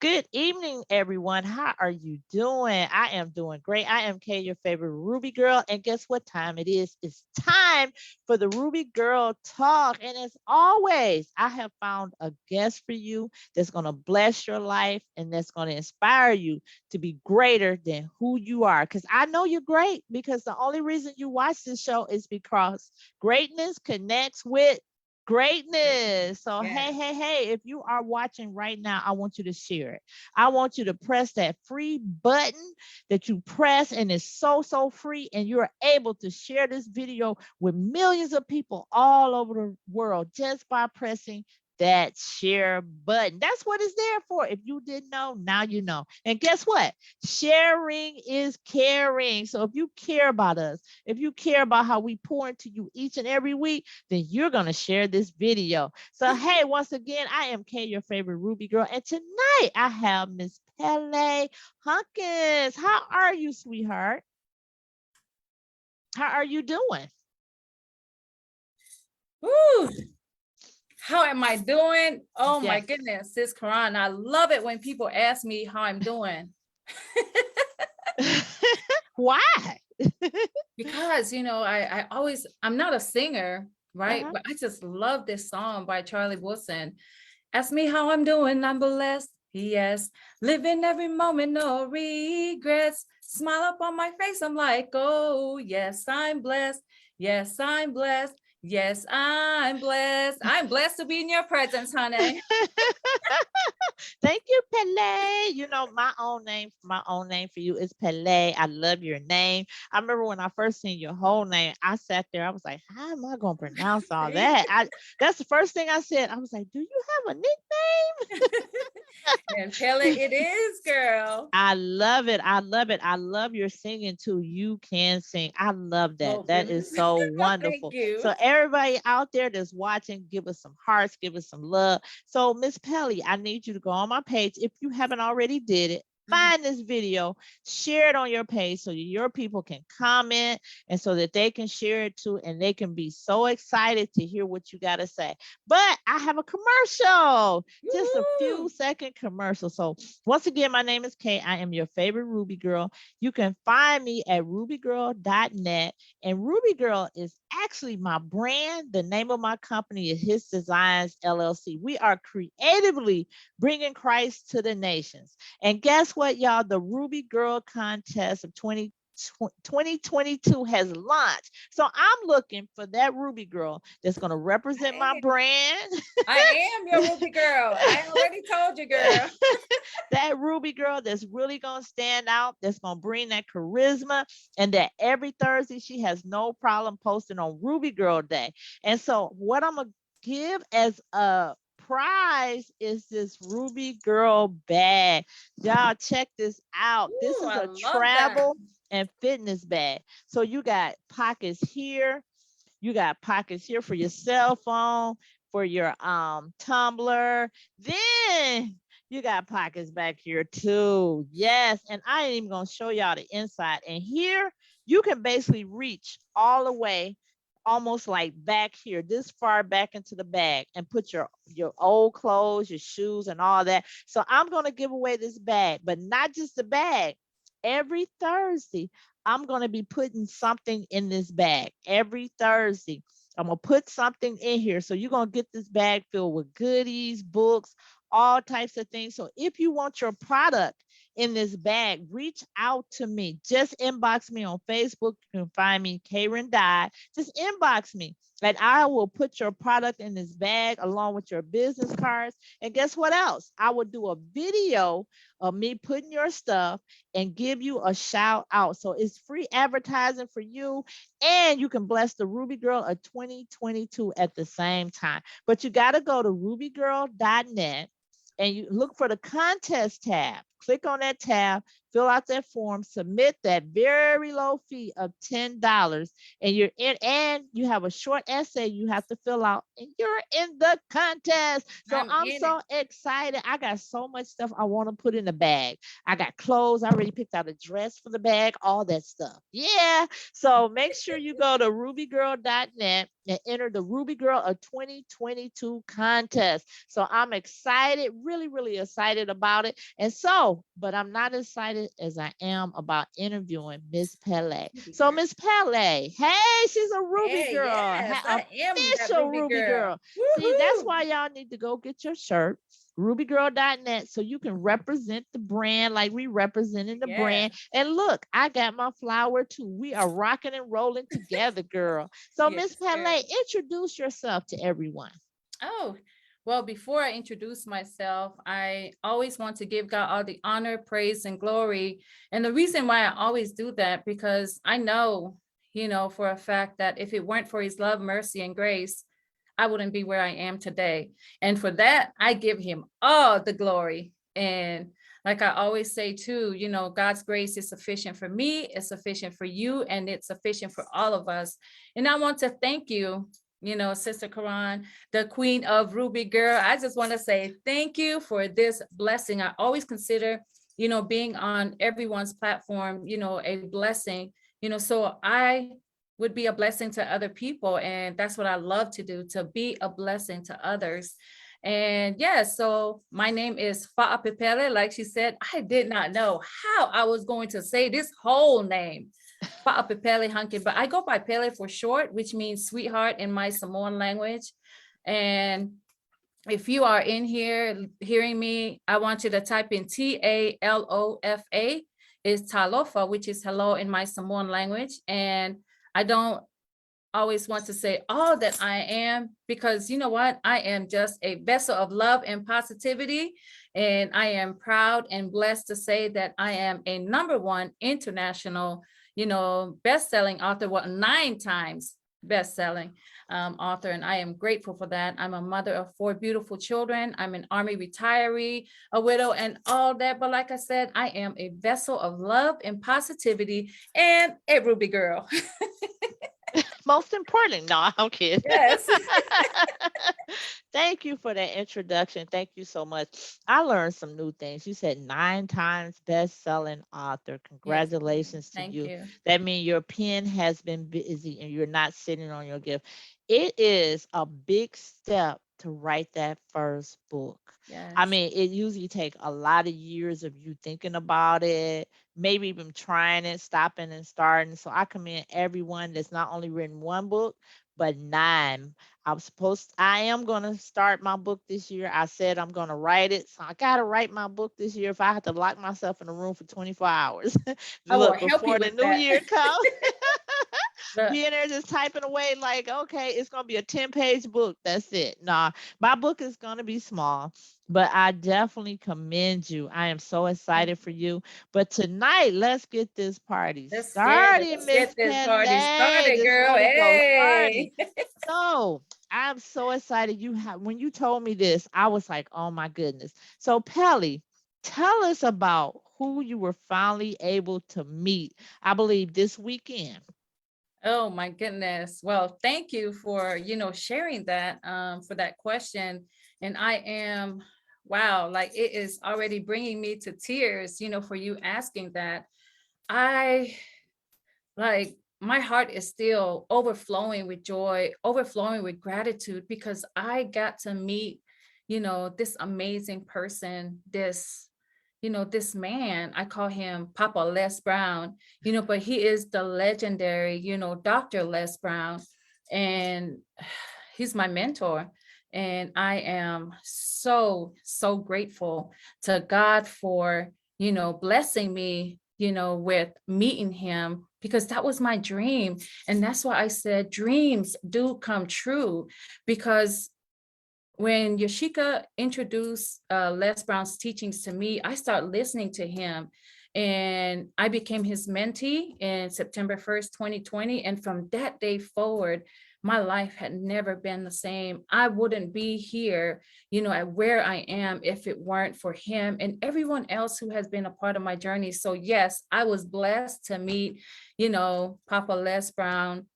Good evening, everyone. How are you doing? I am doing great. I am Kay, your favorite Ruby girl. And guess what time it is? It's time for the Ruby Girl Talk. And as always, I have found a guest for you that's going to bless your life and that's going to inspire you to be greater than who you are. Because I know you're great, because the only reason you watch this show is because greatness connects with greatness. So, Yes. hey, if you are watching right now, I want you to share it. I want you to press that free button that you press, and it's so free. And you're able to share this video with millions of people all over the world just by pressing that share button. That's what it's there for. If you didn't know, now you know. And guess what? Sharing is caring. So if you care about us, if you care about how we pour into you each and every week, then you're going to share this video. So, hey, once again, I am Kay, your favorite Ruby girl. And tonight I have Miss Pele Hunkins. How are you, sweetheart? How are you doing? Woo. How am I doing? Oh my Yes. goodness, Sis Karan. I love it when people ask me how I'm doing. Why? Because I'm not a singer, right? Uh-huh. But I just love this song by Charlie Wilson. Ask me how I'm doing, I'm blessed. Yes, living every moment, no regrets. Smile up on my face, I'm like, oh, yes, I'm blessed. Yes, I'm blessed. Yes, I'm blessed. I'm blessed to be in your presence, honey. Thank you, Pele. You know, my own name for you is Pele. I love your name. I remember when I first seen your whole name, I sat there, I was like, how am I gonna pronounce all See? that? That's the first thing I said. I was like, do you have a nickname? And Pele, it is, girl. I love it. I love it. I love your singing too. You can sing. I love that. Oh, That is goodness. so Thank wonderful. you. So everybody out there that's watching, give us some hearts, give us some love. So Miss Pelly, I need you to go on my page if you haven't already did it. Mhm. Find this video, share it on your page so your people can comment and so that they can share it too, and they can be so excited to hear what you got to say. But I have a commercial, just a few Woo-hoo. second commercial. So once again, my name is Kay. I am your favorite Ruby girl. You can find me at rubygirl.net. And Ruby Girl is actually my brand. The name of my company is His Designs LLC. We are creatively bringing Christ to the nations. And guess what, y'all? The Ruby Girl contest of 2022 has launched. So I'm looking for that Ruby girl that's going to represent my I brand. I am your Ruby girl. I already told you, girl. That Ruby girl that's really going to stand out, that's going to bring that charisma, and that every Thursday she has no problem posting on Ruby Girl Day. And so, what I'm going to give as a prize is this Ruby Girl bag. Y'all, check this out. This Ooh, is I a love that. travel and fitness bag. So, you got pockets here. You got pockets here for your cell phone, for your tumbler. Then you got pockets back here too. Yes, and I ain't even gonna show y'all the inside. And here you can basically reach all the way, almost like back here, this far back into the bag, and put your old clothes, your shoes, and all that. So I'm gonna give away this bag, but not just the bag. Every Thursday, I'm going to be putting something in this bag every Thursday. I'm going to put something in here. So you're going to get this bag filled with goodies, books, all types of things. So if you want your product in this bag, reach out to me. Just inbox me on Facebook. You can find me, Karen Dye. Just inbox me. And I will put your product in this bag along with your business cards. And guess what else? I will do a video of me putting your stuff and give you a shout out. So it's free advertising for you, and you can bless the Ruby Girl of 2022 at the same time. But you got to go to rubygirl.net and you look for the contest tab. Click on that tab, fill out that form, submit that very low fee of $10, and you're in, and you have a short essay you have to fill out, and you're in the contest. So I'm I'm in it. so excited. I got so much stuff I want to put in the bag. I got clothes. I already picked out a dress for the bag, all that stuff. Yeah. So make sure you go to rubygirl.net and enter the Ruby Girl of 2022 contest. So I'm excited, really, really excited about it. And so, but I'm not excited as I am about interviewing Miss Pele. Ruby So girl. Miss Pele, hey, she's a Ruby Hey, girl, yes, I am that official Ruby Ruby girl. girl. See, that's Woohoo! why y'all need to go get your shirt, rubygirl.net, so you can represent the brand like we representing the Yes, brand. And look, I got my flower too. We are rocking and rolling together, girl. So yes, Miss girl. Pele, introduce yourself to everyone. Oh, well, before I introduce myself, I always want to give God all the honor, praise, and glory. And the reason why I always do that, because I know, for a fact that if it weren't for his love, mercy, and grace, I wouldn't be where I am today. And for that, I give him all the glory. And like I always say too, God's grace is sufficient for me, it's sufficient for you, and it's sufficient for all of us. And I want to thank you, Sister Karan, the queen of Ruby Girl. I just want to say thank you for this blessing. I always consider, being on everyone's platform, a blessing, so I would be a blessing to other people. And that's what I love to do, to be a blessing to others. And yes, so my name is Fa'a Pepele. Like she said, I did not know how I was going to say this whole name. Fa'a Pele Hunkins, but I go by Pele for short, which means sweetheart in my Samoan language. And if you are in here hearing me, I want you to type in Talofa, is Talofa, which is hello in my Samoan language. And I don't always want to say all that I am, because you know what? I am just a vessel of love and positivity. And I am proud and blessed to say that I am a #1 international, best-selling author, 9 times best-selling author. And I am grateful for that. I'm a mother of 4 beautiful children. I'm an Army retiree, a widow, and all that. But like I said, I am a vessel of love and positivity and a Ruby girl. Most important, no, I'm kidding. Yes. Thank you for that introduction. Thank you so much. I learned some new things. You said 9 times best-selling author. Yes. Congratulations to Thank you. you. That means your pen has been busy and you're not sitting on your gift. It is a big step to write that first book. I Yes. mean, it usually takes a lot of years of you thinking about it, maybe even trying it, stopping and starting. So I commend everyone that's not only written one book, but 9. I am going to start my book this year. I said I'm going to write it. So I got to write my book this year if I have to lock myself in a room for 24 hours. I will Look, help you before the with new that. year comes, The, being there just typing away like, okay, it's going to be a 10-page book. That's it. Nah, my book is going to be small, but I definitely commend you. I am so thank excited for you. you. But tonight, let's get this party Let's get it. started, Let's get Miss this party Pele. started, Just girl. let it go starting. Hey. So I'm so excited. When you told me this, I was like, oh my goodness. So Pelly, tell us about who you were finally able to meet. I believe this weekend. Oh my goodness. Well, thank you for, sharing that, for that question. And I am, wow, like it is already bringing me to tears, for you asking that. I like my heart is still overflowing with joy, overflowing with gratitude, because I got to meet, this amazing person, this man. I call him Papa Les Brown, but he is the legendary, Dr. Les Brown. And he's my mentor. And I am so, so grateful to God for, blessing me, with meeting him, because that was my dream. And that's why I said dreams do come true, because when Yashika introduced Les Brown's teachings to me, I started listening to him, and I became his mentee in September 1st, 2020. And from that day forward, my life had never been the same. I wouldn't be here, at where I am if it weren't for him and everyone else who has been a part of my journey. So yes, I was blessed to meet, Papa Les Brown,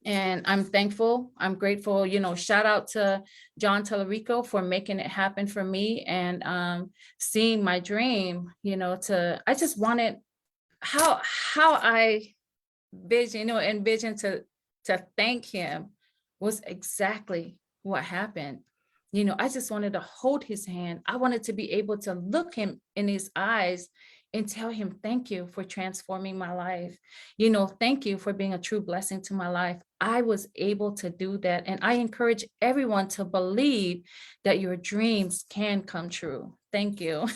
and I'm thankful. I'm grateful. Shout out to John Tellerico for making it happen for me and seeing my dream. To I just wanted how I envision to thank him was exactly what happened. I just wanted to hold his hand. I wanted to be able to look him in his eyes and tell him, thank you for transforming my life. Thank you for being a true blessing to my life. I was able to do that. And I encourage everyone to believe that your dreams can come true. Thank you.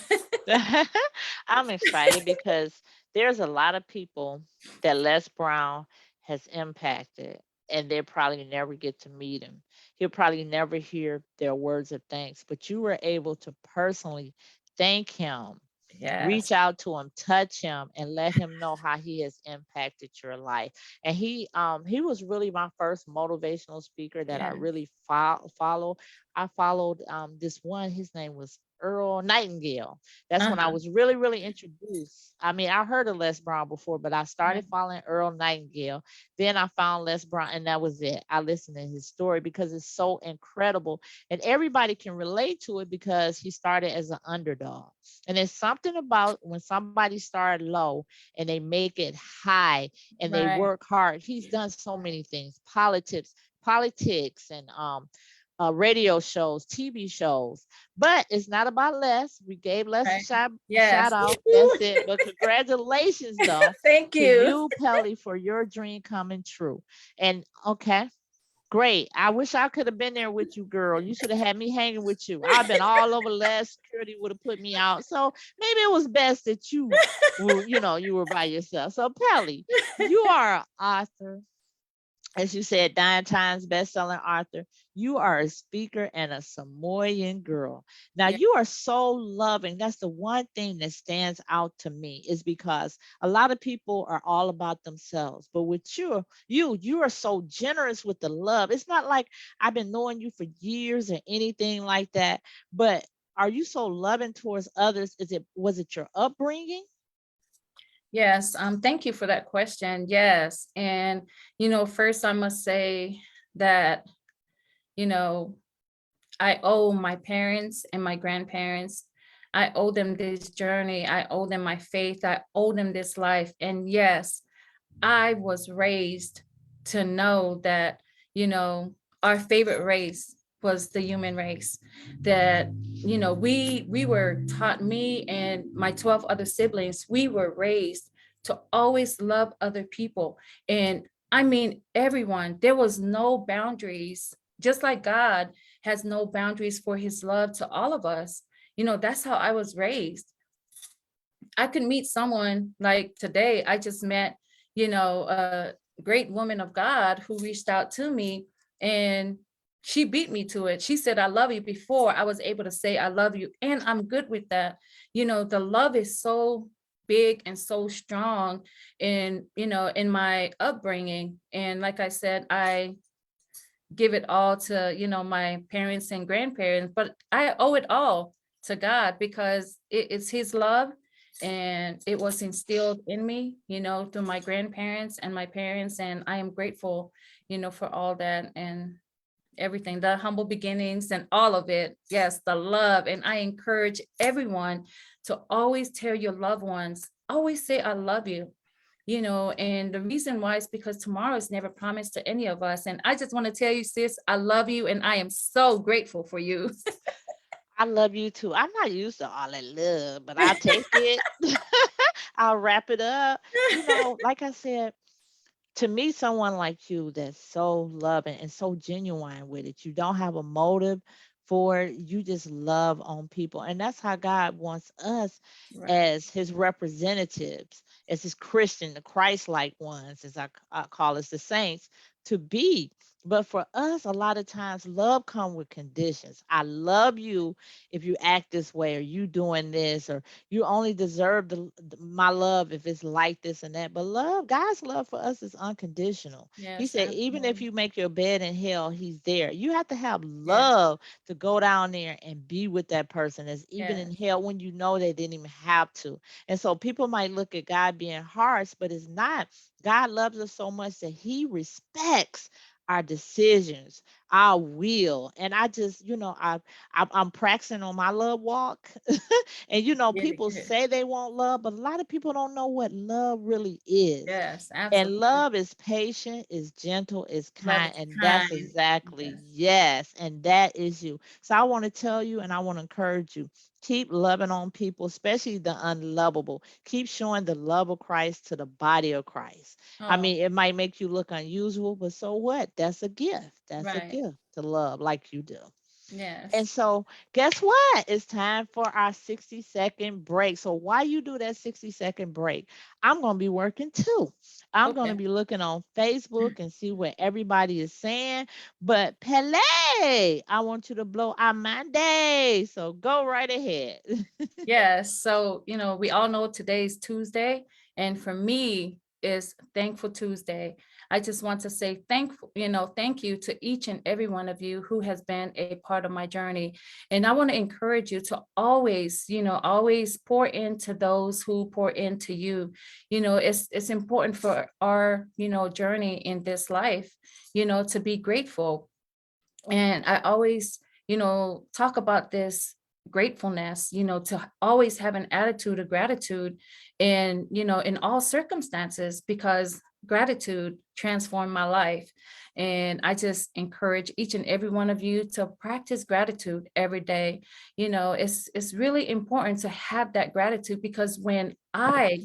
I'm excited because there's a lot of people that Les Brown has impacted, and they probably never get to meet him. He'll probably never hear their words of thanks, but you were able to personally thank him, Yes. reach out to him, touch him, and let him know how he has impacted your life. And he was really my first motivational speaker that I Yeah. really follow. I followed this one. His name was Earl Nightingale. That's when I Uh-huh. was really, really introduced. I mean, I heard of Les Brown before, but I Right. started following Earl Nightingale. Then I found Les Brown, and that was it. I listened to his story because it's so incredible, and everybody can relate to it because he started as an underdog. And there's something about when somebody started low and they make it high and they Right. work hard. He's done so many things, politics, and radio shows, TV shows. But it's not about Les. We gave Les Right. a shout Yes. out. That's it. But congratulations, though, Thank to you. you, Pelly, for your dream coming true. And okay, great. I wish I could have been there with you, girl. You should have had me hanging with you. I've been all over last security would have put me out. So maybe it was best that you were by yourself. So Pelly, you are an author, as you said, 9 times best-selling author. You are a speaker and a Samoan girl. Now Yeah. you are so loving. That's the one thing that stands out to me is because a lot of people are all about themselves, but with you are so generous with the love. It's not like I've been knowing you for years or anything like that, but are you so loving towards others? Was it your upbringing? Yes. Thank you for that question. Yes. And, first I must say that, you know, I owe my parents and my grandparents. I owe them this journey. I owe them my faith. I owe them this life. And yes, I was raised to know that, you know, our favorite race was the human race. That, we were taught, me and my 12 other siblings, we were raised to always love other people. And I mean, everyone, there was no boundaries, just like God has no boundaries for his love to all of us. That's how I was raised. I could meet someone like today. I just met, a great woman of God who reached out to me, and she beat me to it. She said, I love you before I was able to say, I love you. And I'm good with that. The love is so big and so strong in my upbringing. And like I said, I give it all to, my parents and grandparents, but I owe it all to God because it's his love, and it was instilled in me, through my grandparents and my parents. And I am grateful, for all that and everything, the humble beginnings and all of it. Yes, the love. And I encourage everyone to always tell your loved ones, always say, I love you. And the reason why is because tomorrow is never promised to any of us. And I just want to tell you, sis, I love you and I am so grateful for you. I love you too. I'm not used to all that love, but I'll take it. I'll wrap it up. Like I said, to meet someone like you that's so loving and so genuine with it, you don't have a motive for it, you just love on people. And that's how God wants us Right. as his representatives, as his Christian, the Christ like ones, as I call us, the saints, to be. But for us, a lot of times love come with conditions. I love you if you act this way, or you doing this, or you only deserve my love if it's like this and that. But love, God's love for us is unconditional. He Yes, said, even if absolutely. you make your bed in hell, he's there. You have to have Yes, love to go down there and be with that person that's even in yes, hell when you know they didn't even have to. And so people might look at God being harsh, but it's not. God loves us so much that he respects our decisions, our will. And I just, I'm practicing on my love walk. And really people good. say they want love, but a lot of people don't know what love really is. Yes, And absolutely. love is patient, is gentle, is Love kind. is And that's kind. exactly, Yes. yes. And that is you. So I want to tell you and I want to encourage you, keep loving on people, especially the unlovable. Keep showing the love of Christ to the body of Christ. I Oh, mean, it might make you look unusual, but so what? That's a gift. That's a right. gift to love like you do. And Yes. so, guess what? It's time for our 60-second break. So, while you do that 60-second break, I'm going to be working too. I'm going to Okay. be looking on Facebook and see what everybody is saying. But, Pele, I want you to blow our Monday. So, go right ahead. Yes. So, we all know today's Tuesday. And for me, is Thankful Tuesday. I just want to say thank you to each and every one of you who has been a part of my journey. And I want to encourage you to always pour into those who pour into you. It's important for our, journey in this life, to be grateful. And I always, talk about this gratefulness, to always have an attitude of gratitude and, in all circumstances, because gratitude transformed my life. And I just encourage each and every one of you to practice gratitude every day. It's really important to have that gratitude, because when I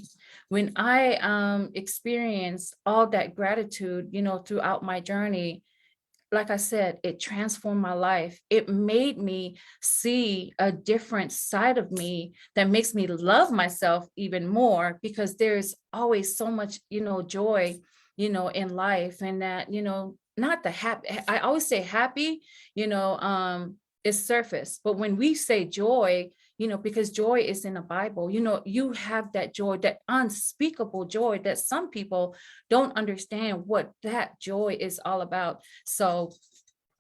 experience all that gratitude, throughout my journey, like I said, it transformed my life. It made me see a different side of me that makes me love myself even more, because there's always so much, joy, in life. And that, not the happy, I always say happy, is surface. But when we say joy, because joy is in the Bible, you have that joy, that unspeakable joy that some people don't understand what that joy is all about. So,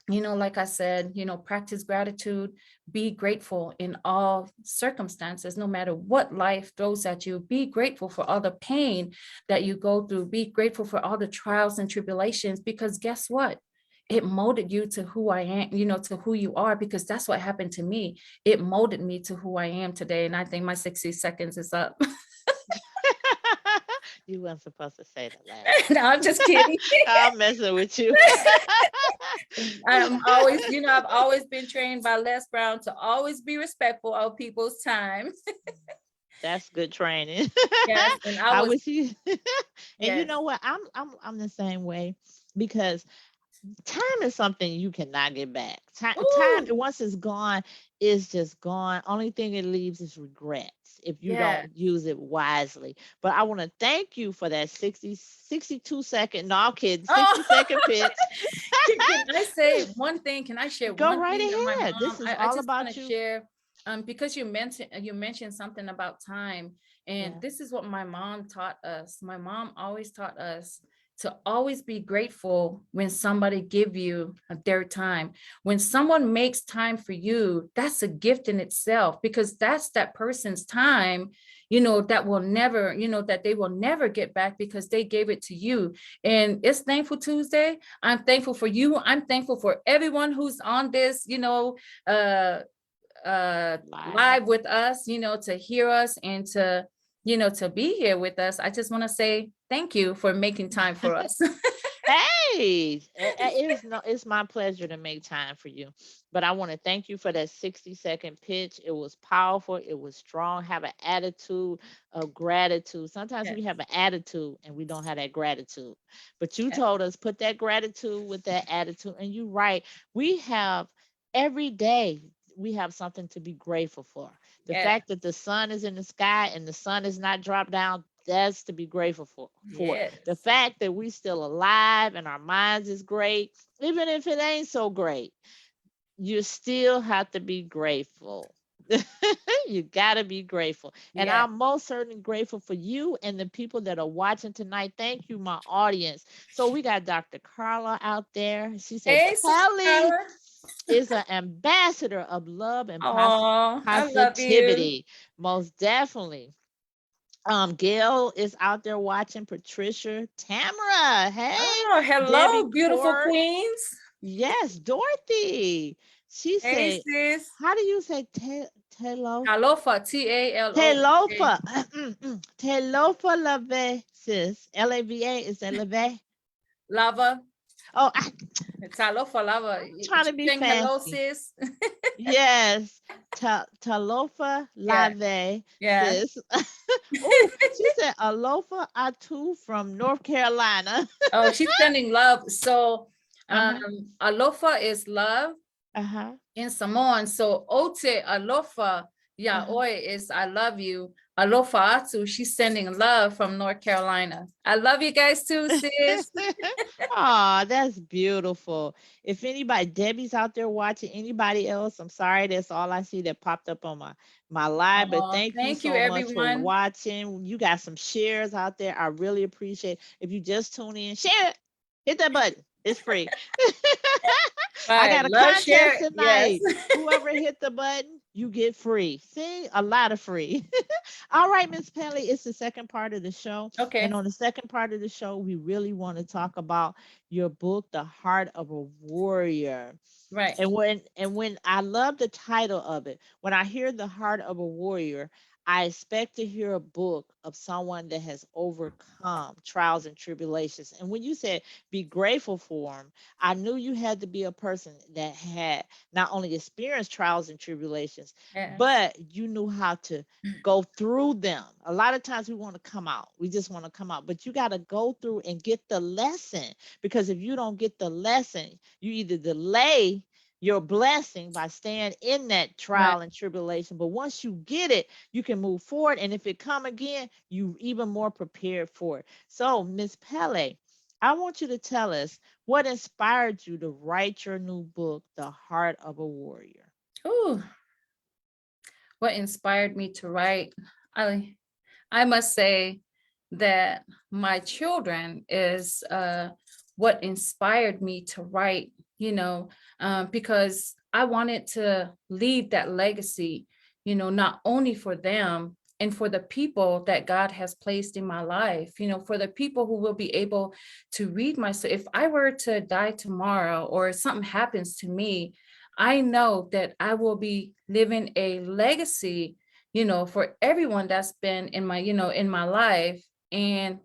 like I said, practice gratitude, be grateful in all circumstances, no matter what life throws at you. Be grateful for all the pain that you go through. Be grateful for all the trials and tribulations, because guess what? It molded you to who I am, to who you are, because that's what happened to me. It molded me to who I am today. And I think my 60 seconds is up. You weren't supposed to say the last No, I'm just kidding. I'm messing with you. I've always been trained by Les Brown to always be respectful of people's time. That's good training. Yes, and I I was, wish you and you yes. know what? I'm the same way because time is something you cannot get back. Time Ooh, once it's gone, it's just gone. Only thing it leaves is regrets if you yeah. don't use it wisely. But I want to thank you for that 62 second, no, I'm kidding, Oh, 60-second pitch. can I say one thing? Can I share Go one right thing that my ahead. mom, This is I all just want about to you. share, because you mentioned something about time. And Yeah. this is what my mom taught us. My mom always taught us to always be grateful when somebody give you their time. When someone makes time for you, that's a gift in itself, because that's that person's time, that they will never get back, because they gave it to you. And it's Thankful Tuesday. I'm thankful for you. I'm thankful for everyone who's on this, uh Live. live with us, to hear us and to be here with us. I just want to say thank you for making time for us. Hey, it's my pleasure to make time for you. But I want to thank you for that 60-second pitch. It was powerful, it was strong. Have an attitude of gratitude. Sometimes we Yes, have an attitude and we don't have that gratitude. But you yes, told us put that gratitude with that attitude. And you're right. We have every day we have something to be grateful for. The yes, fact that the sun is in the sky and the sun is not dropped down that's to be grateful for. Yes. The fact that we still alive and our minds is great, even if it ain't so great, you still have to be grateful. You got to be grateful. And Yeah. I'm most certainly grateful for you and the people that are watching tonight. Thank you, my audience. So we got Dr. Carla out there. She said, Hey, Sister Pele Carla. is an ambassador of love and Oh, I love you. positivity. Most definitely. Gail is out there watching. Patricia, Tamara, hey, Oh, Debbie hello, beautiful Court, queens. yes, Dorothy. She Hey, said, sis. how do you say telo? Talofa, Talofa. Telofa. Telofa lave, sis. Lava, is that lave? Lava. Oh, Talofa lava. I'm trying to be Saying hello, fancy. sis. Yes. Talofa Yeah, lave, yeah. sis. Oh, she said alofa atu from North Carolina. Oh, she's sending love. So, Uh-huh. alofa is love Uh-huh. in Samoan. So, ote alofa Uh-huh. yaoi is I love you. Alofa atu, she's sending love from North Carolina. I love you guys too, sis. Oh, that's beautiful. If anybody, Debbie's out there watching, anybody else, I'm sorry, that's all I see that popped up on my live. But Oh, thank you thank you, so much for everyone. watching. You got some shares out there. I really appreciate. If you just tune in, share it. Hit that button. It's free. I Right. got a Love, contest share. Yes. tonight. Whoever hit the button, you get free. See, a lot of free. All right, Miss Pelly, it's the second part of the show. And Okay. on the second part of the show, we really want to talk about your book, The Heart of a Warrior. Right. And when I love the title of it, when I hear The Heart of a Warrior, I expect to hear a book of someone that has overcome trials and tribulations. And when you said be grateful for them, I knew you had to be a person that had not only experienced trials and tribulations, Yes. but you knew how to go through them. A lot of times we want to come out. We just want to come out, but you got to go through and get the lesson, because if you don't get the lesson, you either delay your blessing by staying in that Right. trial and tribulation. But once you get it, you can move forward. And if it come again, you even more prepared for it. So, Miss Pele, I want you to tell us what inspired you to write your new book, The Heart of a Warrior. Ooh, what inspired me to write? I I must say that my children is what inspired me to write, because I wanted to leave that legacy, not only for them and for the people that God has placed in my life, for the people who will be able to read my, so if I were to die tomorrow or something happens to me, I know that I will be living a legacy, for everyone that's been in my, in my life, and,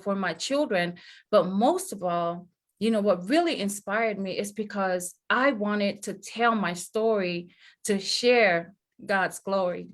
for my children. But most of all, what really inspired me is because I wanted to tell my story to share God's glory.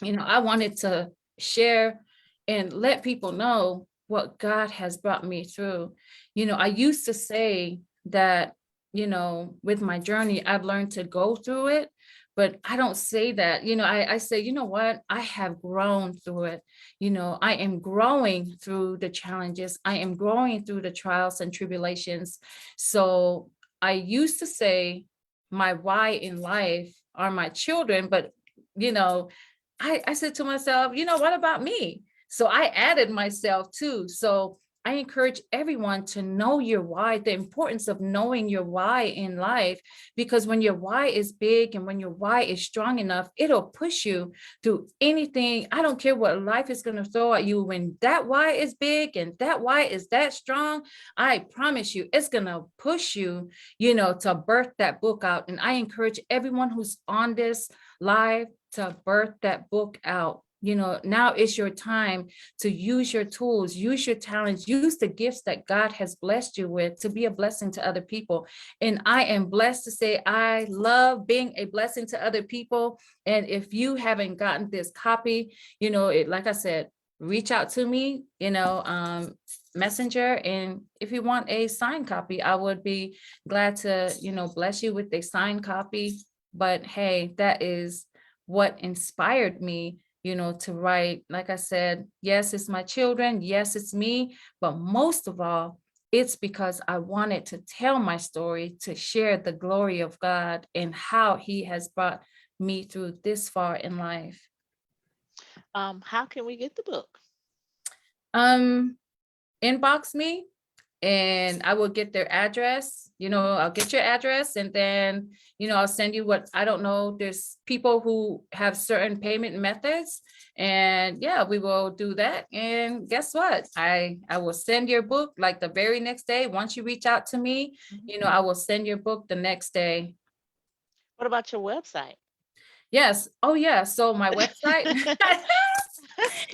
I wanted to share and let people know what God has brought me through. I used to say that, with my journey, I've learned to go through it, but I don't say that. I say, what? I have grown through it. I am growing through the challenges. I am growing through the trials and tribulations. So I used to say my why in life are my children, but, you know, I said to myself, what about me? So I added myself too. So I encourage everyone to know your why, the importance of knowing your why in life, because when your why is big and when your why is strong enough, it'll push you through anything. I don't care what life is going to throw at you. When that why is big and that why is that strong, I promise you, it's going to push you, to birth that book out. And I encourage everyone who's on this live to birth that book out. Now is your time to use your tools, use your talents, use the gifts that God has blessed you with to be a blessing to other people. And I am blessed to say I love being a blessing to other people. And if you haven't gotten this copy, like I said, reach out to me, messenger. And if you want a signed copy, I would be glad to, bless you with a signed copy. But hey, that is what inspired me to write. Like I said, yes, it's my children. Yes, it's me. But most of all, it's because I wanted to tell my story, to share the glory of God and how he has brought me through this far in life. How can we get the book? Um, Inbox me and I will get their address. I'll get your address and then, I'll send you what, I don't know. There's people who have certain payment methods, and yeah, we will do that. And guess what? I will send your book like the very next day. Once you reach out to me, Mhm. I will send your book the next day. What about your website? Yes. Oh yeah. So my website.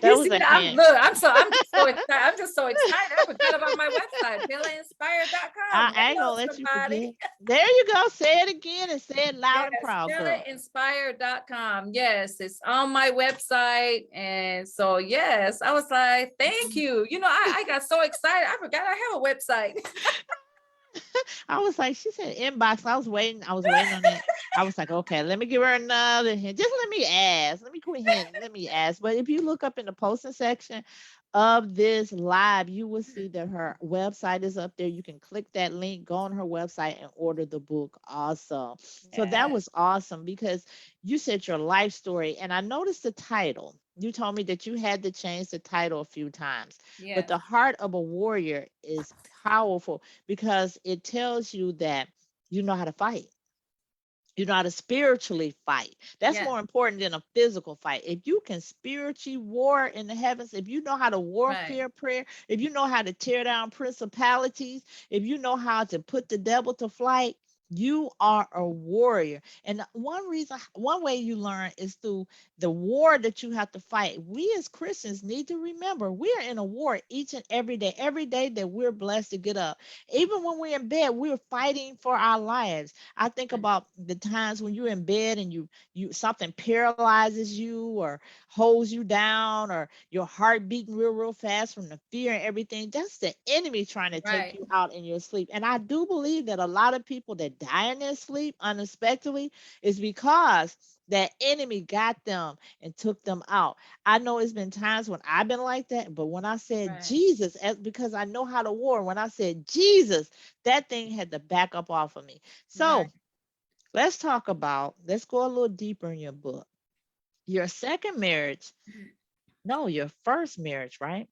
That You was see a that hint. I'm just so excited. I'm just so excited. I forgot about my website, PeleInspired.com. I ain't Hello, gonna let you somebody. forget. There you go. Say it again and say it loud and Yes, proud, girl. PeleInspired.com. Yes, it's on my website. And so yes, I was like, thank you. I got so excited. I forgot I have a website. I was like, she said inbox. I was waiting on it. I was like, okay, let me give her another hint. Just let me ask. Let me quit hinting. Let me ask. But if you look up in the posting section of this live, you will see that her website is up there. You can click that link, go on her website, and order the book also. So that Yes, was awesome because you said your life story, and I noticed the title. You told me that you had to change the title a few times, but yes, the heart of a warrior is powerful because it tells you that you know how to fight. You know how to spiritually fight. That's yes, more important than a physical fight. If you can spiritually war in the heavens, if you know how to right, warfare prayer, if you know how to tear down principalities, if you know how to put the devil to flight, you are a warrior. And one way you learn is through the war that you have to fight. We as Christians need to remember we are in a war each and every day that we're blessed to get up. Even when we're in bed, we're fighting for our lives. I think right, about the times when you're in bed and you something paralyzes you or holds you down or your heart beating real fast from the fear and everything. That's the enemy trying to take right, you out in your sleep. And I do believe that a lot of people that die in their sleep unexpectedly is because that enemy got them and took them out. I know it's been times when I've been like that, but when I said right, Jesus, because I know how to war, when I said Jesus, that thing had to back up off of me. right. So let's go a little deeper in your book. Your second marriage, no, your first marriage, right?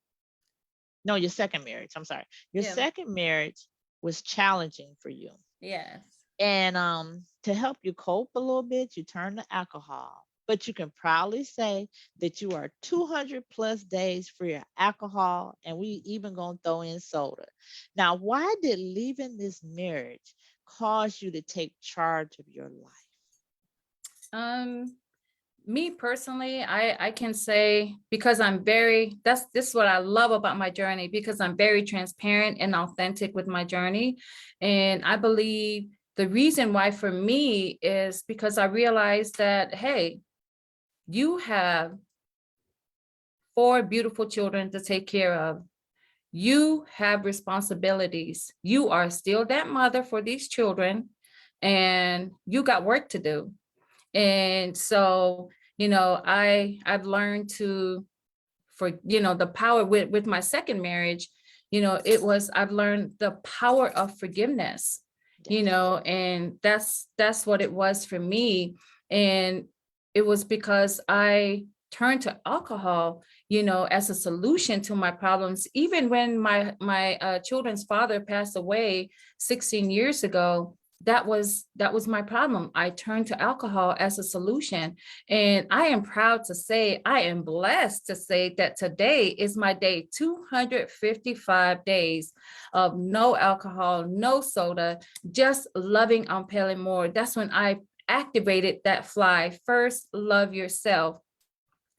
No, your second marriage. I'm sorry. Your Yeah, second marriage was challenging for you. yes. And to help you cope a little bit, you turn to alcohol. But you can proudly say that you are 200 plus days free of alcohol, and we even gonna throw in soda. Now, why did leaving this marriage cause you to take charge of your life? Um, Me personally, I can say, because I'm very, that's this is what I love about my journey, because I'm very transparent and authentic with my journey. And I believe the reason why for me is because I realized that, hey, you have four beautiful children to take care of. You have responsibilities. You are still that mother for these children, and you got work to do. And so, I've learned to, for, the power with my second marriage, it was, I've learned the power of forgiveness, Yes. and that's what it was for me. And it was because I turned to alcohol, as a solution to my problems. Even when my children's father passed away 16 years ago, that was my problem. I turned to alcohol as a solution. And I am proud to say, I am blessed to say that today is my day, 255 days of no alcohol, no soda, just loving on Pele more. That's when I activated that fly. First, love yourself.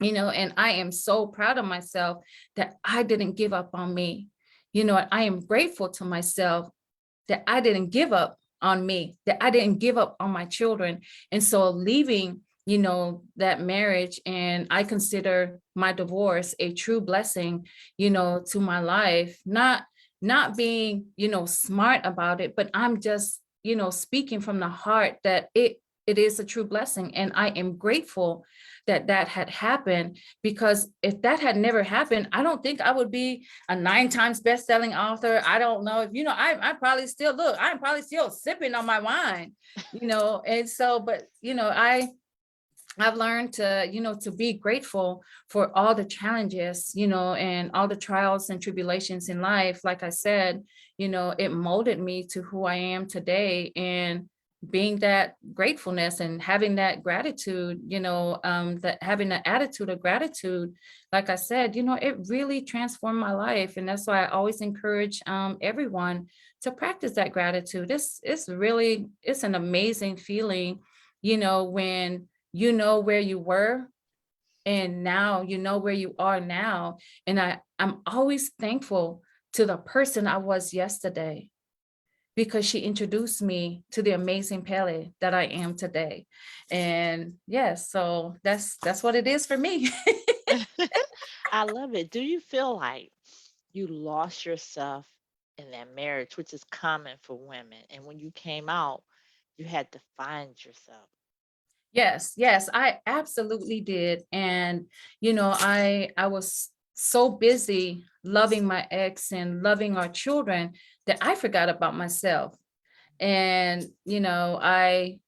And I am so proud of myself that I didn't give up on me. I am grateful to myself that I didn't give up on me, that I didn't give up on my children. And so leaving, that marriage, and I consider my divorce a true blessing, to my life, not being, smart about it, but I'm just, speaking from the heart that it is a true blessing. And I am grateful that that had happened, because if that had never happened, I don't think I would be a 9 times best-selling author. I don't know if, I probably still, look, I'm probably still sipping on my wine, and so, but, I've learned to, to be grateful for all the challenges, and all the trials and tribulations in life. Like I said, it molded me to who I am today. And being that gratefulness and having that gratitude, that having the attitude of gratitude, like I said, it really transformed my life. And that's why I always encourage everyone to practice that gratitude. It's an amazing feeling, when you know where you were, and now you know where you are now. And I'm always thankful to the person I was yesterday, because she introduced me to the amazing Pele that I am today. And yes, so that's what it is for me. I love it. Do you feel like you lost yourself in that marriage, which is common for women, and when you came out, you had to find yourself? Yes, yes, I absolutely did. And I was so busy loving my ex and loving our children that I forgot about myself. And I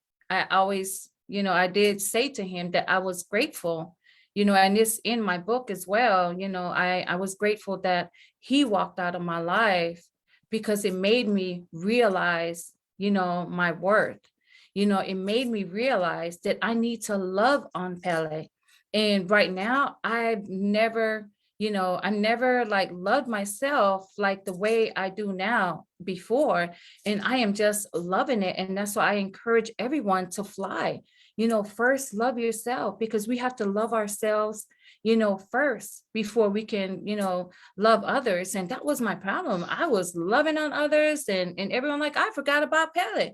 always, I did say to him that I was grateful, and it's in my book as well. I was grateful that he walked out of my life, because it made me realize, my worth. It made me realize that I need to love on Pele. And right now, I never like loved myself like the way I do now before. And I am just loving it. And that's why I encourage everyone to fly. First love yourself, because we have to love ourselves, first, before we can, love others. And that was my problem. I was loving on others, and everyone, like, I forgot about Pele.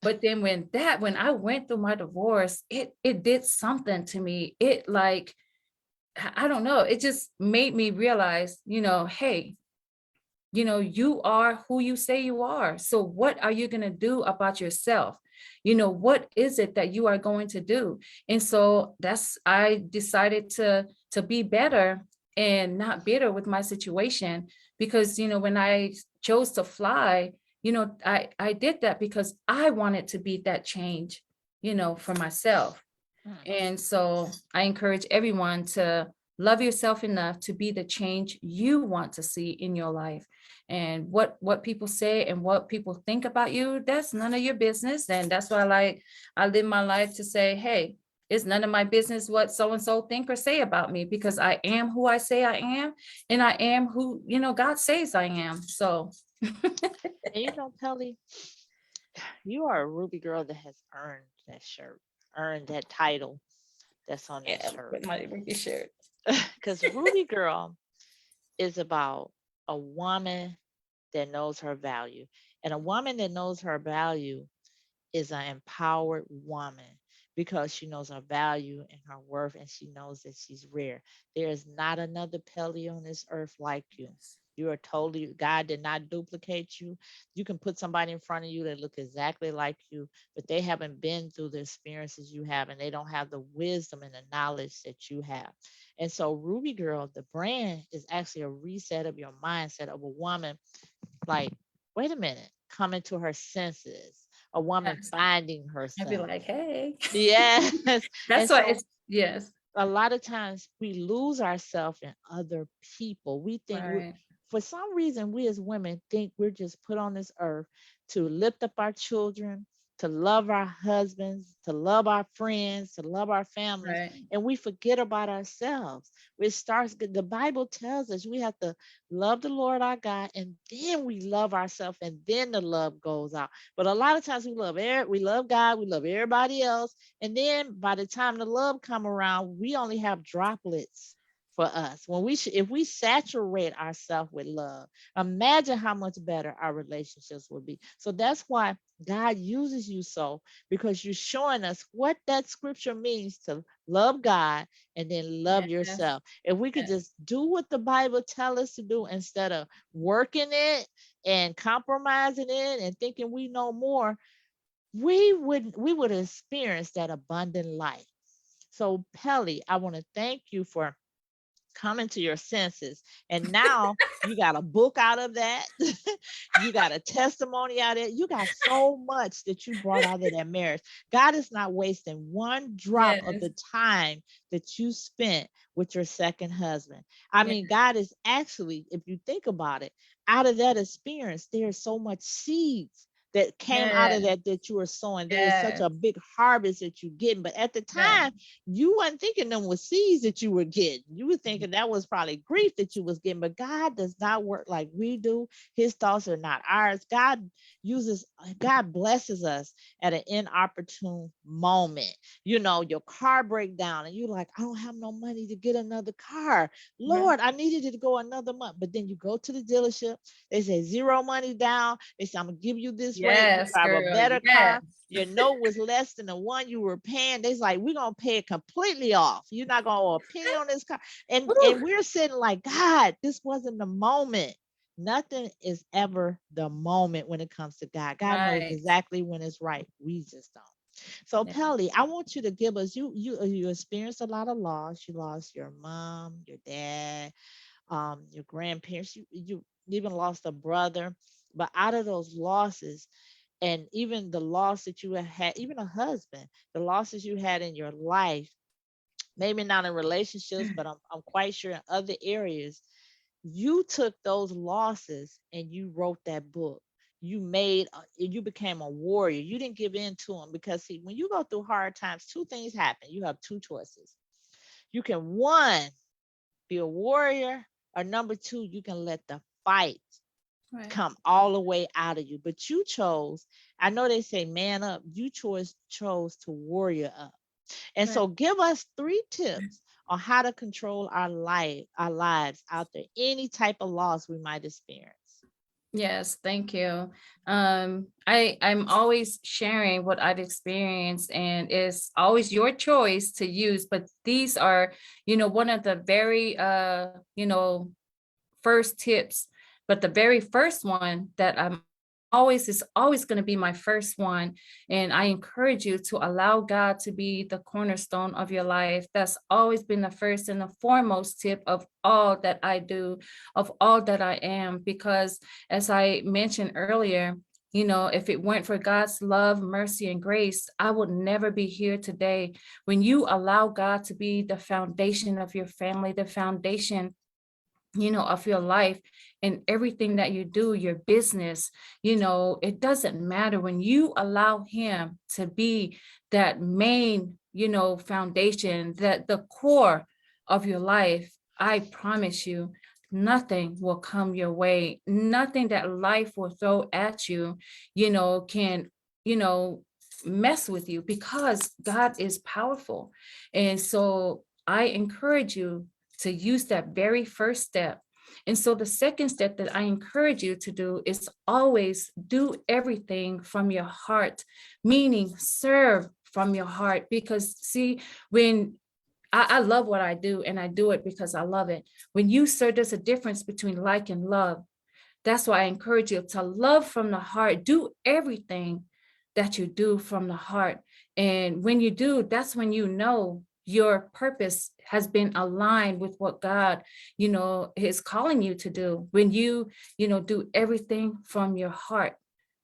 But then when I went through my divorce, it did something to me. It, like, I don't know, it just made me realize, hey, you are who you say you are. So what are you going to do about yourself? What is it that you are going to do? And so I decided to be better and not bitter with my situation, because, when I chose to fly, I did that because I wanted to be that change, for myself. Mm. And so I encourage everyone to love yourself enough to be the change you want to see in your life. And what people say and what people think about you, that's none of your business. And that's why I live my life to say, hey, it's none of my business what so and so think or say about me, because I am who I say I am, and I am who, God says I am. So And Pelly, you are a Ruby girl that has earned that shirt, earned that title that's on that yeah, shirt. with my Ruby shirt. Because Ruby girl is about a woman that knows her value. And a woman that knows her value is an empowered woman because she knows her value and her worth, and she knows that she's rare. There is not another Pelly on this earth like you. You are totally, God did not duplicate you. You can put somebody in front of you that look exactly like you, but they haven't been through the experiences you have, and they don't have the wisdom and the knowledge that you have. And so, Ruby Girl, the brand is actually a reset of your mindset of a woman like, wait a minute, coming to her senses, a woman Yes. finding I'd be herself. like, hey. Yes. And That's why so it's, yes. a lot of times we lose ourselves in other people. We think we, Right. for some reason, we as women think we're just put on this earth to lift up our children, to love our husbands, to love our friends, to love our families, Right. and we forget about ourselves. It starts. The Bible tells us we have to love the Lord our God, and then we love ourselves, and then the love goes out. But a lot of times we love God, we love everybody else, and then by the time the love come around, we only have droplets for us. When if we saturate ourselves with love, imagine how much better our relationships would be. So that's why God uses you so, because you're showing us what that scripture means to love God and then love Yes. yourself. If we could Yes. just do what the Bible tells us to do instead of working it and compromising it and thinking we know more, we would experience that abundant life. So Pelly, I want to thank you for coming to your senses. And now you got a book out of that. You got a testimony out of it. You got so much that you brought out of that marriage. God is not wasting one drop of Yes. the time that you spent with your second husband. I Yeah. mean, God is actually, if you think about it, out of that experience, there's so much seeds that came out of Yes. that you were sowing. There is such Yes. a big harvest that you're getting. But at the Yes. time, you wasn't thinking them was seeds that you were getting. You were thinking that was probably grief that you was getting. But God does not work like we do. His thoughts are not ours. God blesses us at an inopportune moment. You know, your car break down and you're like, I don't have no money to get another car. Yeah. Lord, I needed it to go another month. But then you go to the dealership, they say zero money down. They say, I'm gonna give you this rate. You Yes, drive a girl. better Yes. car. Your note was less than the one you were paying. They's like, we're gonna pay it completely off. You're not gonna owe a penny on this car. And Woo. we're sitting like, God, this wasn't the moment. Nothing is ever the moment when it comes to God. God knows Right. exactly when it's right. We just don't. So Yeah. Pelly, I want you to give us you experienced a lot of loss. You lost your mom, your dad, your grandparents. You even lost a brother. But out of those losses, and even the loss that you had, even a husband, the losses you had in your life, maybe not in relationships, but I'm quite sure in other areas, you took those losses and you wrote that book. You became a warrior. You didn't give in to them, because see, when you go through hard times, two things happen. You have two choices. You can, one, be a warrior, or number two, you can let the fight Right. come all the way out of you. But you chose, I know they say man up, you chose to warrior up. And Right. so give us three tips on how to control our lives out there, any type of loss we might experience. Yes, thank you. I'm always sharing what I've experienced, and it's always your choice to use, but these are, one of the very first tips. But the very first one that I'm always is always going to be my first one. And I encourage you to allow God to be the cornerstone of your life. That's always been the first and the foremost tip of all that I do, of all that I am. Because as I mentioned earlier, if it weren't for God's love, mercy, and grace, I would never be here today. When you allow God to be the foundation of your family, the foundation of your life and everything that you do, your business, it doesn't matter. When you allow him to be that main, foundation, that the core of your life, I promise you, nothing will come your way. Nothing that life will throw at you, can, you know, mess with you, because God is powerful. And so I encourage you to use that very first step. And so the second step that I encourage you to do is always do everything from your heart, meaning serve from your heart. Because see, when I love what I do and I do it because I love it. When you serve, there's a difference between like and love. That's why I encourage you to love from the heart. Do everything that you do from the heart. And when you do, that's when you know your purpose has been aligned with what God, is calling you to do. When do everything from your heart,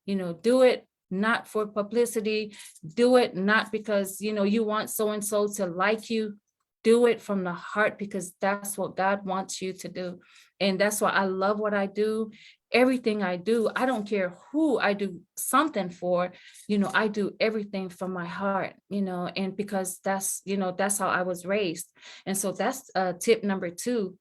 do it not for publicity, do it not because, you want so and so to like you. Do it from the heart because that's what God wants you to do. And that's why I love what I do. Everything I do, I don't care who I do something for, I do everything from my heart, and because that's how I was raised. And so that's tip number two.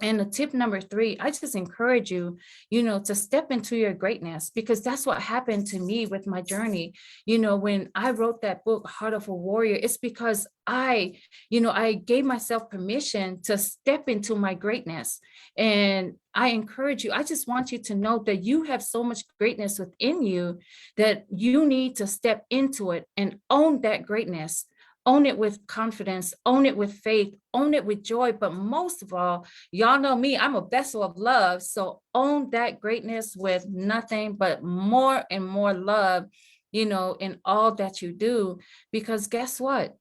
And the tip number three, I just encourage you, to step into your greatness, because that's what happened to me with my journey. When I wrote that book, Heart of a Warrior, it's because I gave myself permission to step into my greatness. And I encourage you, I just want you to know that you have so much greatness within you that you need to step into it and own that greatness. Own it with confidence, own it with faith, own it with joy. But most of all, y'all know me, I'm a vessel of love. So own that greatness with nothing but more and more love, in all that you do, because guess what?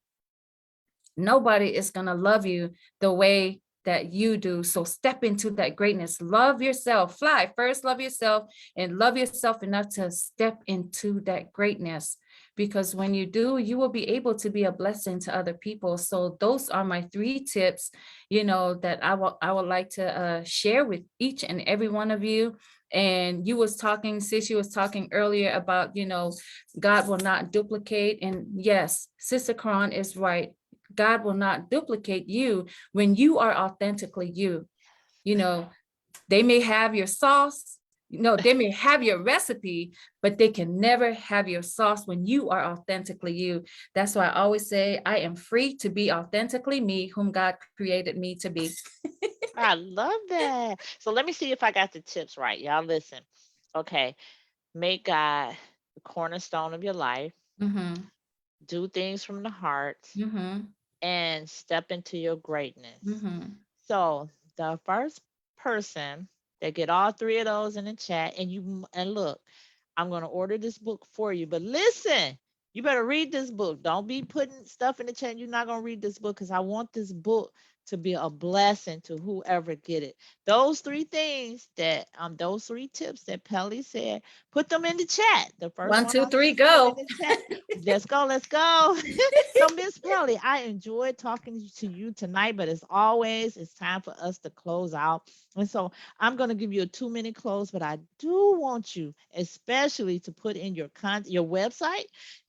Nobody is going to love you the way that you do. So step into that greatness. Love yourself. Fly first, love yourself, and love yourself enough to step into that greatness. Because when you do, you will be able to be a blessing to other people. So those are my 3 tips, that I would like to share with each and every one of you. And sis, you was talking earlier about, God will not duplicate. And yes, Sister Karan is right. God will not duplicate you when you are authentically you. You know, they may have your sauce, they may have your recipe, but they can never have your sauce when you are authentically you. That's why I always say I am free to be authentically me, whom God created me to be. I love that. So let me see if I got the tips right. Y'all listen. Okay. Make God the cornerstone of your life. Mm-hmm. Do things from the heart Mm-hmm. and step into your greatness. Mm-hmm. So the first person that get all three of those in the chat, and look, I'm gonna order this book for you. But listen, you better read this book. Don't be putting stuff in the chat. You're not gonna read this book because I want this book to be a blessing to whoever get it. Those 3 tips that Pelly said, put them in the chat. The first One, one two, I three, see, put them in go. the chat. Let's go, let's go. So, Miss Pelly, I enjoyed talking to you tonight, but as always, it's time for us to close out. And so I'm going to give you a 2-minute close, but I do want you, especially, to put in your website,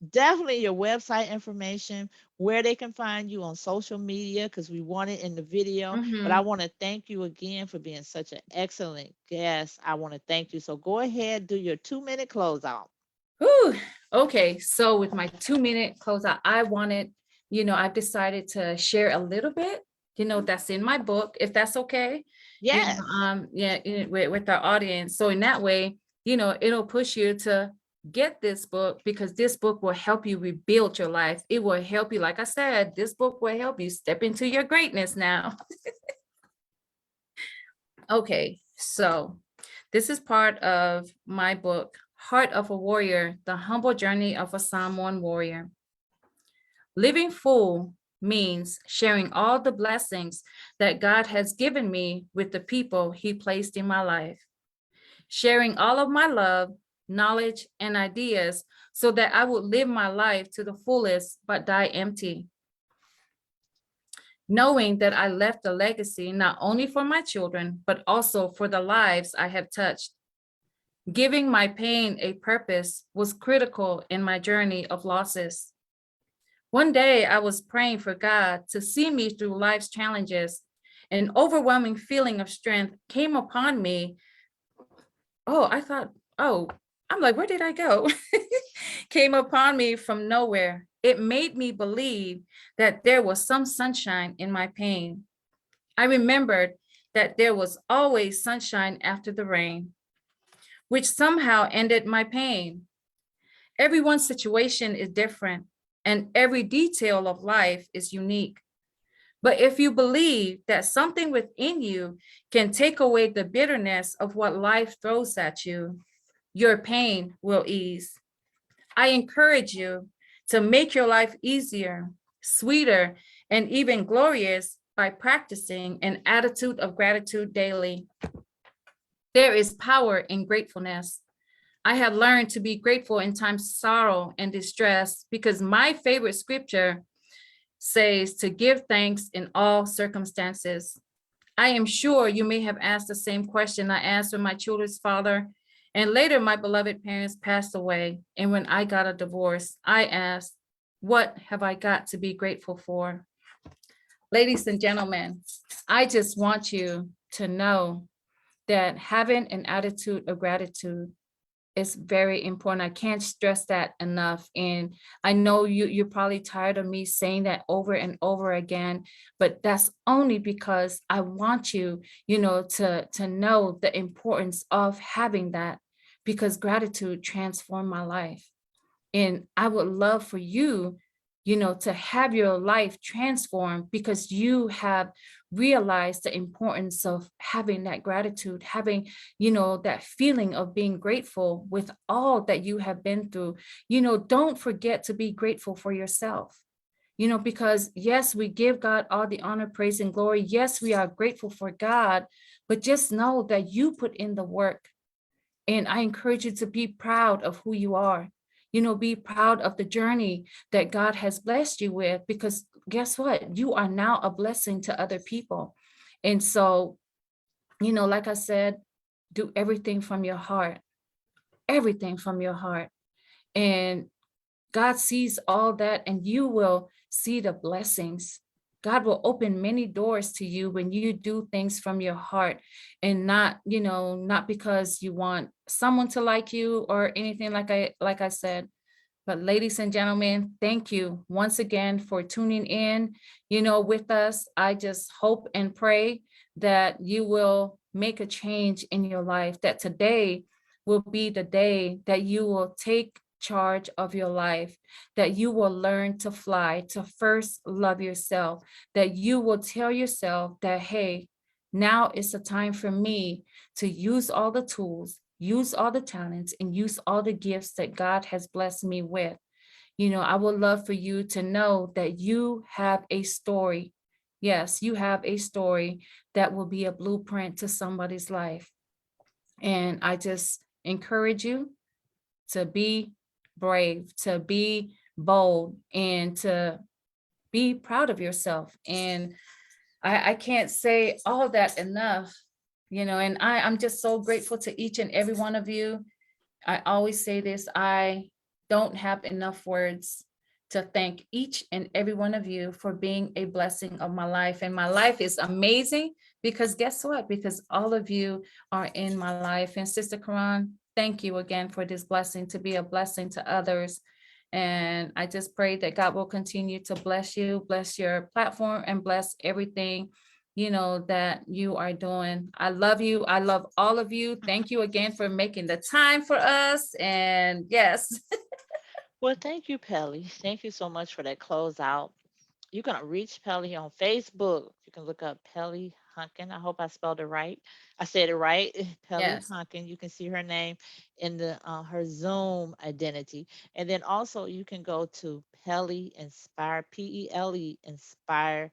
definitely your website information, where they can find you on social media, because we want it in the video. But I Mm-hmm. want to thank you again for being such an excellent guest. I want to thank you. So go ahead, do your 2-minute closeout. Whew. Okay, so with my 2-minute closeout, I've decided to share a little bit, that's in my book, if that's okay. Yes. Yeah, with our audience. So in that way, it'll push you to get this book, because this book will help you rebuild your life. It will help you, like I said, this book will help you step into your greatness now. Okay, so this is part of my book, Heart of a Warrior, The Humble Journey of a Psalm 1 Warrior. Living full means sharing all the blessings that God has given me with the people he placed in my life. Sharing all of my love, knowledge, and ideas so that I would live my life to the fullest but die empty. Knowing that I left a legacy not only for my children, but also for the lives I have touched. Giving my pain a purpose was critical in my journey of losses. One day I was praying for God to see me through life's challenges. An overwhelming feeling of strength came upon me. Oh, I thought, oh, I'm like, where did I go? Came upon me from nowhere. It made me believe that there was some sunshine in my pain. I remembered that there was always sunshine after the rain, which somehow ended my pain. Everyone's situation is different, and every detail of life is unique. But if you believe that something within you can take away the bitterness of what life throws at you, your pain will ease. I encourage you to make your life easier, sweeter, and even glorious by practicing an attitude of gratitude daily. There is power in gratefulness. I have learned to be grateful in times of sorrow and distress, because my favorite scripture says to give thanks in all circumstances. I am sure you may have asked the same question I asked when my children's father and later my beloved parents passed away. And when I got a divorce, I asked, what have I got to be grateful for? Ladies and gentlemen, I just want you to know that having an attitude of gratitude is very important. I can't stress that enough. And I know you're probably tired of me saying that over and over again, but that's only because I want you, to know the importance of having that, because gratitude transformed my life. And I would love for you, to have your life transformed because you have realized the importance of having that gratitude, having, that feeling of being grateful with all that you have been through. Don't forget to be grateful for yourself. Because yes, we give God all the honor, praise, and glory. Yes, we are grateful for God, but just know that you put in the work. And I encourage you to be proud of who you are. Be proud of the journey that God has blessed you with, because guess what? You are now a blessing to other people. And so, like I said, do everything from your heart, everything from your heart. And God sees all that, and you will see the blessings. God will open many doors to you when you do things from your heart, and not because you want someone to like you or anything, like I said. But ladies and gentlemen, thank you once again for tuning in, with us. I just hope and pray that you will make a change in your life, that today will be the day that you will take charge of your life, that you will learn to fly, to first love yourself, that you will tell yourself that, hey, now it's a time for me to use all the tools, use all the talents, and use all the gifts that God has blessed me with. I would love for you to know that you have a story. Yes, you have a story that will be a blueprint to somebody's life. And I just encourage you to be brave, to be bold, and to be proud of yourself. And I can't say all that enough, and I'm just so grateful to each and every one of you. I always say this, I don't have enough words to thank each and every one of you for being a blessing of my life. And my life is amazing because guess what? Because all of you are in my life. And Sister Karan, thank you again for this blessing, to be a blessing to others. And I just pray that God will continue to bless you, bless your platform, and bless everything that you are doing. I love you. I love all of you. Thank you again for making the time for us. And yes. Well, thank you, Pelly. Thank you so much for that closeout. You can reach Pelly on Facebook. You can look up Pelly Hunkin. I hope I spelled it right. I said it right. Pelly Yes. Hunkin. You can see her name in the her Zoom identity. And then also you can go to Pelly Inspire, Pele Inspire.com,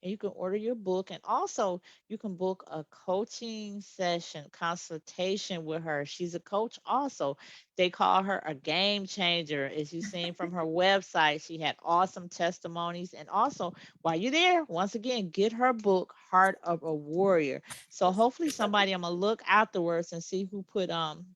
and you can order your book. And also you can book a coaching session, consultation with her. She's a coach also. They call her a game changer. As you've seen from her website, she had awesome testimonies. And also, while you're there, once again, get her book, Heart of a Warrior. So hopefully somebody, I'm gonna look afterwards and see who put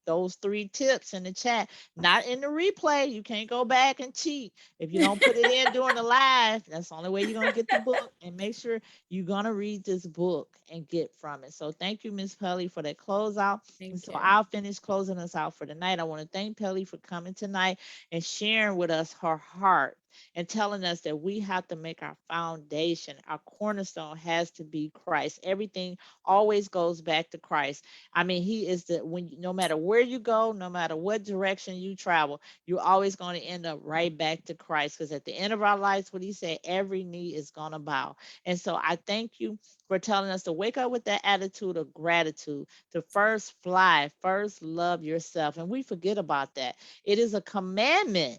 those 3 tips in the chat. Not in the replay. You can't go back and cheat. If you don't put it in during the live, that's the only way you're gonna get the book. And make sure you're gonna read this book and get from it. So thank you, Miss Pelly, for that closeout. And Thank so you. I'll finish closing us out for the night. I want to thank Pelly for coming tonight and sharing with us her heart and telling us that we have to make our foundation, our cornerstone has to be Christ. Everything always goes back to Christ. I mean, He is no matter where you go, no matter what direction you travel, you're always going to end up right back to Christ. Because at the end of our lives, what He said, every knee is going to bow. And so I thank you for telling us to wake up with that attitude of gratitude, to first fly, first love yourself. And we forget about that. It is a commandment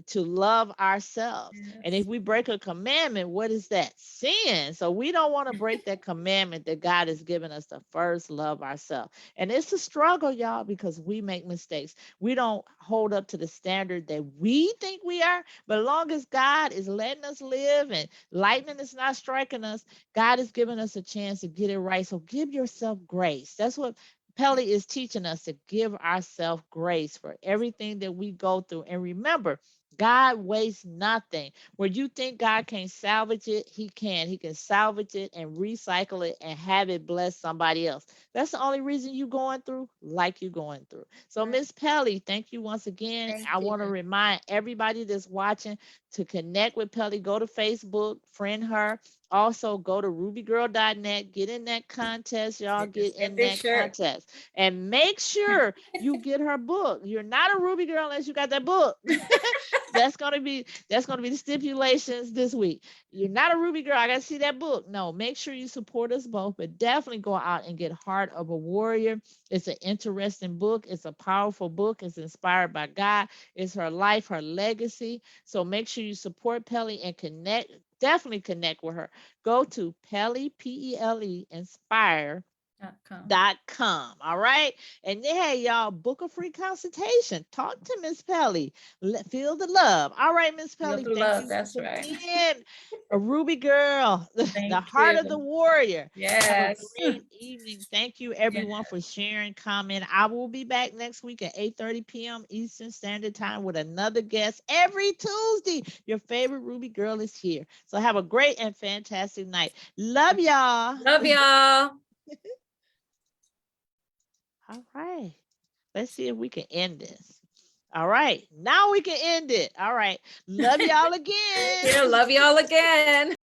to love ourselves. And if Yes. we break a commandment, what is that? Sin. So we don't want to break that commandment that God has given us to first love ourselves. And it's a struggle, y'all, because we make mistakes. We don't hold up to the standard that we think we are. But as long as God is letting us live and lightning is not striking us, God has given us a chance to get it right. So give yourself grace. That's what Pelly is teaching us, to give ourselves grace for everything that we go through. And remember, God wastes nothing. Where you think God can't salvage it, He can. He can salvage it and recycle it and have it bless somebody else. That's the only reason you're going through like you're going through. So, Right. Miss Pelly, thank you once again. Thank I you. want to remind everybody that's watching to connect with Pelly. Go to Facebook, friend her, Also, go to rubygirl.net, get in that contest, y'all. Get Get in this that shirt. contest and make sure you get her book. You're not a Ruby girl unless you got that book. That's gonna be the stipulations this week. You're not a Ruby girl. I gotta see that book. No, make sure you support us both, but definitely go out and get Heart of a Warrior. It's an interesting book. It's a powerful book. It's inspired by God. It's her life, her legacy. So make sure you support Pele and connect. Definitely connect with her. Go to Pele, Pele, Inspire .com. .com. All right. And then, hey, y'all, book a free consultation. Talk to Miss Pelly. Feel the love. All right, Miss Love Pelly. the Thank love. you once That's right. again. A Ruby girl, the Thank heart of the you. warrior. Have a Yes. great evening. Thank you, Yeah. everyone, for sharing, comment. I will be back next week at 8:30 p.m. Eastern Standard Time with another guest every Tuesday. Your favorite Ruby girl is here. So have a great and fantastic night. Love y'all. Love y'all. All right. Let's see if we can end this. All right. Now we can end it. All right. Love y'all again. Yeah, love y'all again.